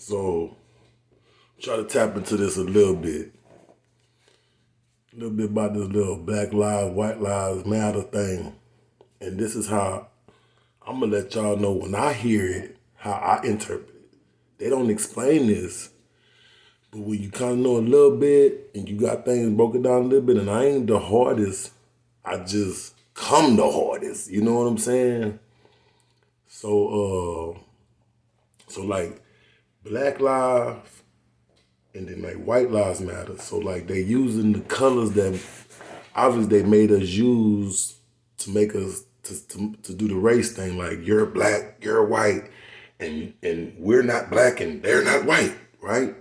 So try to tap into this a little bit. A little bit about this little Black Lives, White Lives Matter thing. And this is how I'm gonna let y'all know when I hear it, how I interpret it. They don't explain this, but when you kind of know a little bit and you got things broken down a little bit, and I ain't the hardest, I just come the hardest. You know what I'm saying? So like Black Lives and then like White Lives Matter. So like they using the colors that obviously they made us use to make us to do the race thing. Like you're black, you're white, and we're not black and they're not white, right?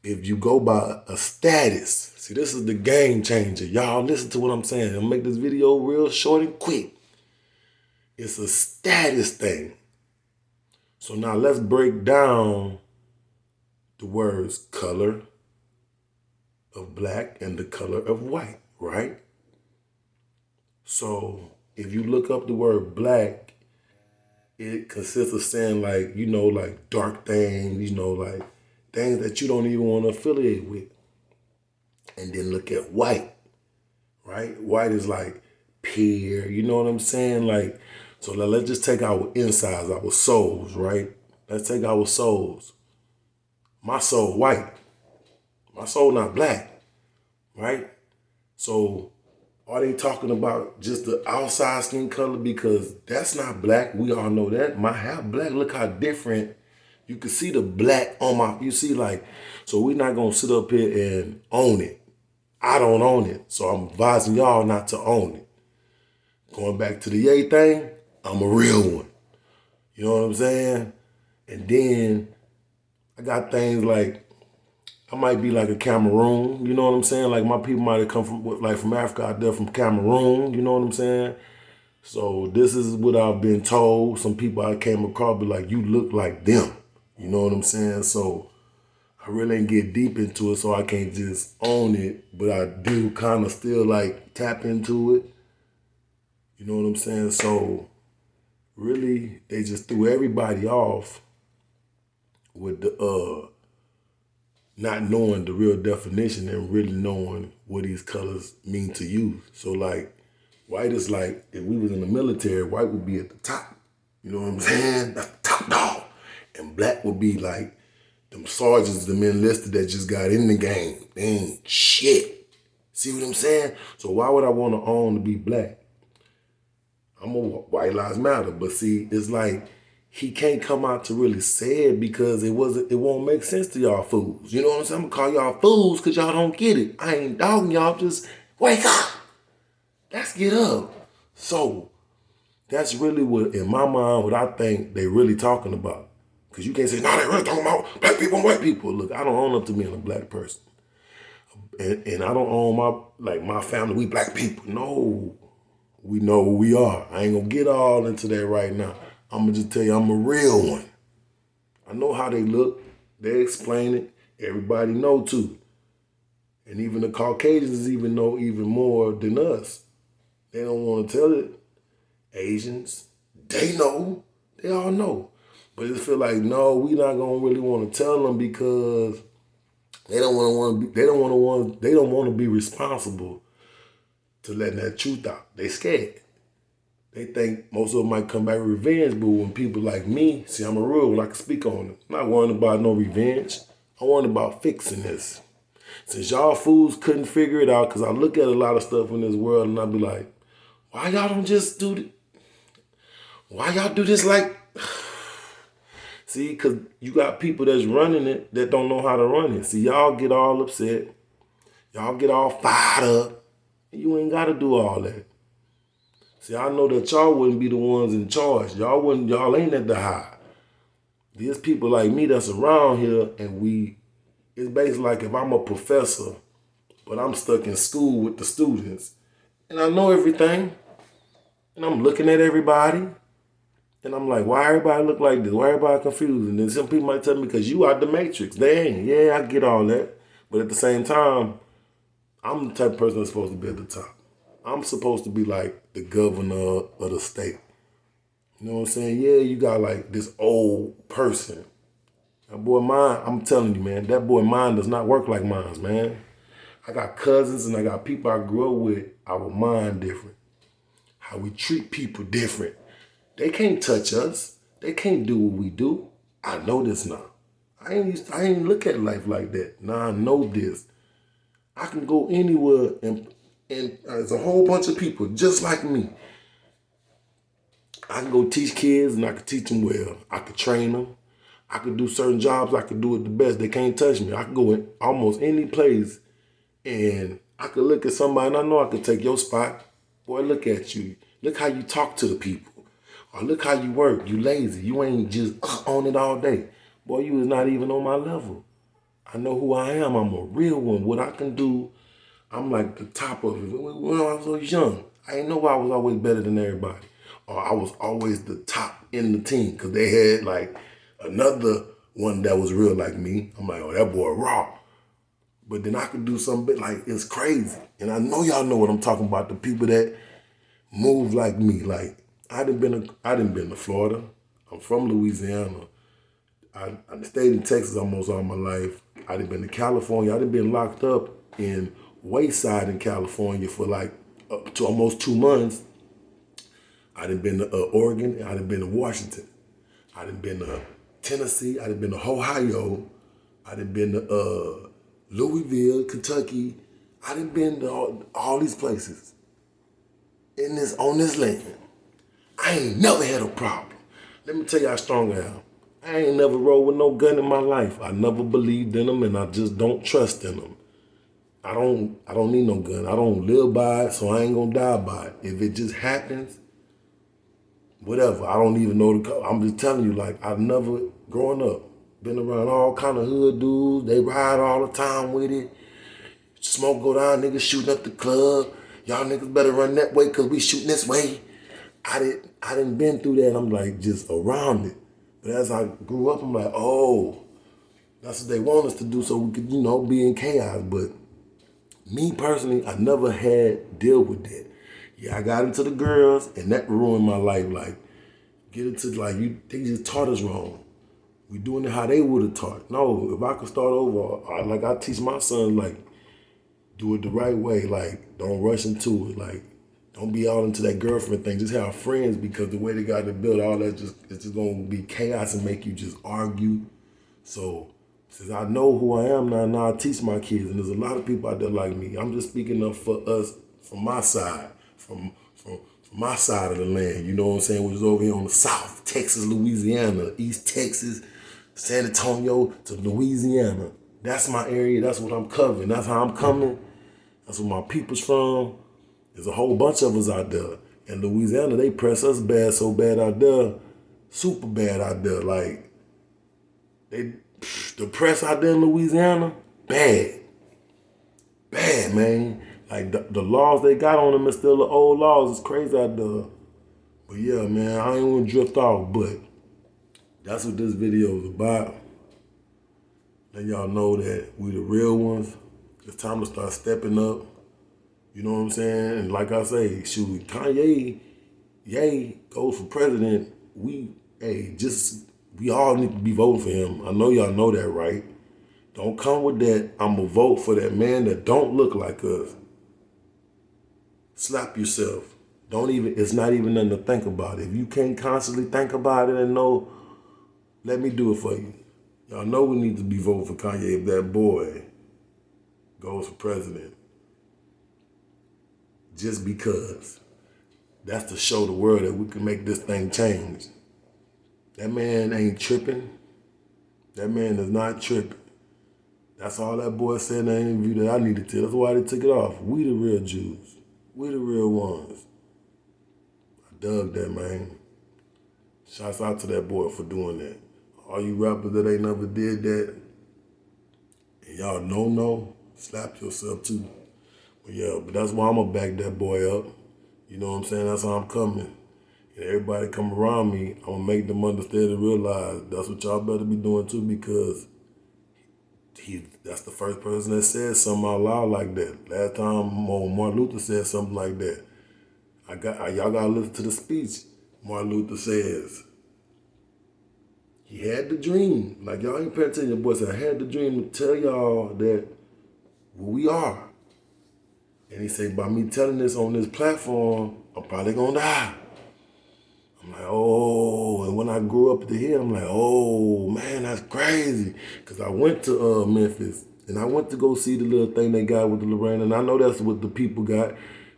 If you go by a status, see this is the game changer. Y'all listen to what I'm saying. I'll make this video real short and quick. It's a status thing. So now let's break down the words color of black and the color of white, right? So if you look up the word black, it consists of saying like, like dark things, like things that you don't even want to affiliate with. And then look at white, right? White is like pure, you know what I'm saying? Like, so let's just take our insides, our souls, right? Let's take our souls. My soul white. My soul not black, right? So are they talking about just the outside skin color? Because that's not black. We all know that. My half black, look how different. You can see the black on my, you see like, so we're not going to sit up here and own it. I don't own it. So I'm advising y'all not to own it. Going back to the yay thing, I'm a real one. You know what I'm saying? And then I got things like, I might be like a Cameroon, you know what I'm saying? Like my people might have come from Africa out there from Cameroon, you know what I'm saying? So this is what I've been told. Some people I came across be like, you look like them. You know what I'm saying? So I really ain't get deep into it, so I can't just own it, but I do kind of still like tap into it. You know what I'm saying? So really, they just threw everybody off with the not knowing the real definition and really knowing what these colors mean to you. So like, white is like, if we was in the military, white would be at the top. You know what I'm saying? That's the top dog. And black would be like, them sergeants, them enlisted that just got in the game. They ain't shit. See what I'm saying? So why would I want to own to be black? I'm a White Lives Matter. But see, it's like, he can't come out to really say it because it won't make sense to y'all fools. You know what I'm saying? I'm gonna call y'all fools because y'all don't get it. I ain't dogging y'all, just wake up. Let's get up. So that's really what, in my mind, what I think they really talking about. Because you can't say, no, they really talking about black people and white people. Look, I don't own up to being a black person. And I don't own my family, we black people. No, we know who we are. I ain't gonna get all into that right now. I'm gonna just tell you I'm a real one. I know how they look. They explain it. Everybody know too. And even the Caucasians even know even more than us. They don't want to tell it. Asians, they know. They all know. But it feel like, no, we not gonna really want to tell them because they don't want to be responsible to letting that truth out. They scared. They think most of them might come back with revenge, but when people like me, see, I'm a real one, I can speak on it. I'm not worrying about no revenge. I'm worrying about fixing this. Since y'all fools couldn't figure it out, because I look at a lot of stuff in this world and I be like, why y'all don't just do it? Why y'all do this like... See, because you got people that's running it that don't know how to run it. See, y'all get all upset. Y'all get all fired up. You ain't got to do all that. See, I know that y'all wouldn't be the ones in charge. Y'all ain't at the high. There's people like me that's around here and it's basically like if I'm a professor, but I'm stuck in school with the students and I know everything and I'm looking at everybody and I'm like, why everybody look like this? Why everybody confused? And then some people might tell me, because you out the matrix. They ain't. Yeah, I get all that. But at the same time, I'm the type of person that's supposed to be at the top. I'm supposed to be like the governor of the state. You know what I'm saying? Yeah, you got like this old person. That boy mine, I'm telling you, man, that boy mine does not work like mine's, man. I got cousins and I got people I grew up with. Our mind different. How we treat people different. They can't touch us. They can't do what we do. I know this now. I ain't look at life like that. Now I know this. I can go anywhere and there's a whole bunch of people just like me. I can go teach kids and I can teach them well. I could train them. I could do certain jobs. I could do it the best. They can't touch me. I could go in almost any place and I could look at somebody and I know I could take your spot. Boy, look at you. Look how you talk to the people. Or look how you work. You lazy. You ain't just on it all day. Boy, you is not even on my level. I know who I am. I'm a real one. What I can do, I'm like the top of it. When I was young, I didn't know I was always better than everybody. Or I was always the top in the team because they had like another one that was real like me. I'm like, oh, that boy raw. But then I could do something like it's crazy. And I know y'all know what I'm talking about. The people that move like me. Like I done been to Florida. I'm from Louisiana. I stayed in Texas almost all my life. I done been to California. I done been locked up in Wayside in California for like up to almost 2 months. I done been to Oregon. I done been to Washington. I done been to Tennessee. I done been to Ohio. I done been to Louisville, Kentucky. I done been to all these places on this land. I ain't never had a problem. Let me tell you how strong I am. I ain't never rode with no gun in my life. I never believed in them and I just don't trust in them. I don't need no gun. I don't live by it, so I ain't gonna die by it. If it just happens, whatever. I don't even know the color. I'm just telling you, like, I've never, growing up, been around all kind of hood dudes. They ride all the time with it. Smoke go down, niggas shooting up the club. Y'all niggas better run that way because we shooting this way. I didn't been through that. I'm like just around it. But as I grew up, I'm like, oh, that's what they want us to do so we could, be in chaos. But me personally, I never had deal with that. Yeah, I got into the girls and that ruined my life. Like, get into they just taught us wrong. We doing it how they would have taught. No, if I could start over, I teach my son, like, do it the right way. Like, don't rush into it. Like, don't be all into that girlfriend thing. Just have friends because the way they got it built, all that it's just gonna be chaos and make you just argue. So since I know who I am now I teach my kids, and there's a lot of people out there like me. I'm just speaking up for us from my side, from my side of the land. You know what I'm saying? Which is over here on the South, Texas, Louisiana, East Texas, San Antonio to Louisiana. That's my area. That's what I'm covering. That's how I'm coming. That's where my people's from. There's a whole bunch of us out there. In Louisiana, they press us bad, so bad out there, super bad out there. Like, the press out there in Louisiana, bad. Bad, man. Like, the laws they got on them is still the old laws. It's crazy out there. But yeah, man, I ain't want to drift off, but that's what this video is about. Let y'all know that we the real ones. It's time to start stepping up. You know what I'm saying? And like I say, shoot, Kanye, yay, goes for president. We all need to be voting for him. I know y'all know that, right? Don't come with that, I'm gonna vote for that man that don't look like us. Slap yourself. It's not even nothing to think about. If you can't constantly think about it and know, let me do it for you. Y'all know we need to be voting for Kanye if that boy goes for president. Just because. That's to show the world that we can make this thing change. That man ain't tripping. That man is not tripping. That's all that boy said in the interview that I needed to. That's why they took it off. We the real Jews. We the real ones. I dug that, man. Shouts out to that boy for doing that. All you rappers that ain't never did that, and y'all no, slap yourself too. But yeah, but that's why I'm gonna back that boy up. You know what I'm saying? That's how I'm coming. And everybody come around me, I'm gonna make them understand and realize that's what y'all better be doing too, because that's the first person that said something out loud like that. Last time Martin Luther said something like that. Y'all gotta listen to the speech Martin Luther says. he had the dream. Like, y'all ain't paying attention. Your boy said, I had the dream to tell y'all that who we are. And he said, by me telling this on this platform, I'm probably gonna die. I'm like, oh, and when I grew up to hear, I'm like, oh, man, that's crazy. Because I went to Memphis, and I went to go see the little thing they got with the Lorraine, and I know that's what the people got,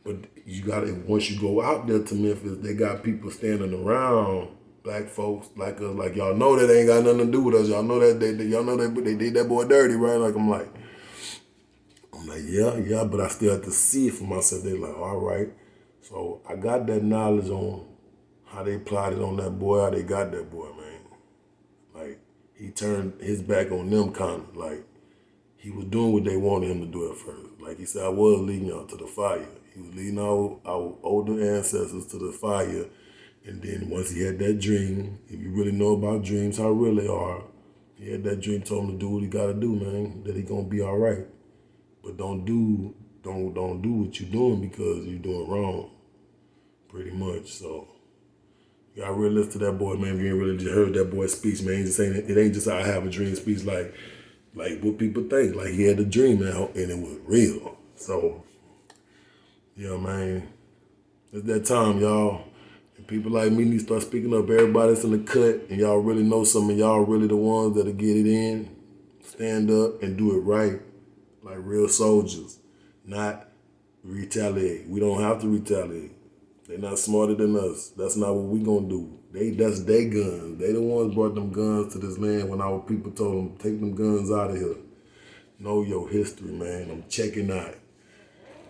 but you got to, once you go out there to Memphis, they got people standing around, black folks like us, like, y'all know that ain't got nothing to do with us. Y'all know that y'all know they did that boy dirty, right? Like, I'm like, yeah, but I still have to see it for myself. They like, all right. So I got that knowledge on how they plotted on that boy, how they got that boy, man. Like, he turned his back on them kind of, like, he was doing what they wanted him to do at first. Like he said, I was leading y'all to the fire. He was leading our older ancestors to the fire. And then once he had that dream, if you really know about dreams, how real they are, he had that dream, told him to do what he gotta do, man, that he gonna be all right. But don't do what you're doing because you're doing wrong, pretty much. So you gotta really listen to that boy, man. If you ain't really just heard that boy's speech, man, just ain't, it ain't just I have a dream speech like what people think. Like, he had a dream, man, and it was real. So, yeah, man, it's that time, y'all. And people like me need to start speaking up. Everybody that's in the cut, and y'all really know something. Y'all really the ones that'll get it in, stand up, and do it right, like real soldiers, not retaliate. We don't have to retaliate. They're not smarter than us. That's not what we gonna do. That's their guns. They the ones brought them guns to this land when our people told them, take them guns out of here. Know your history, man. I'm checking out.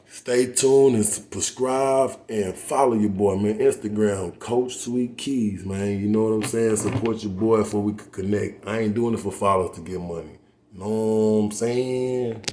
Stay tuned and subscribe and follow your boy, man. Instagram, Coach Sweet Keys, man. You know what I'm saying? Support your boy before we can connect. I ain't doing it for followers to get money. Know what I'm saying?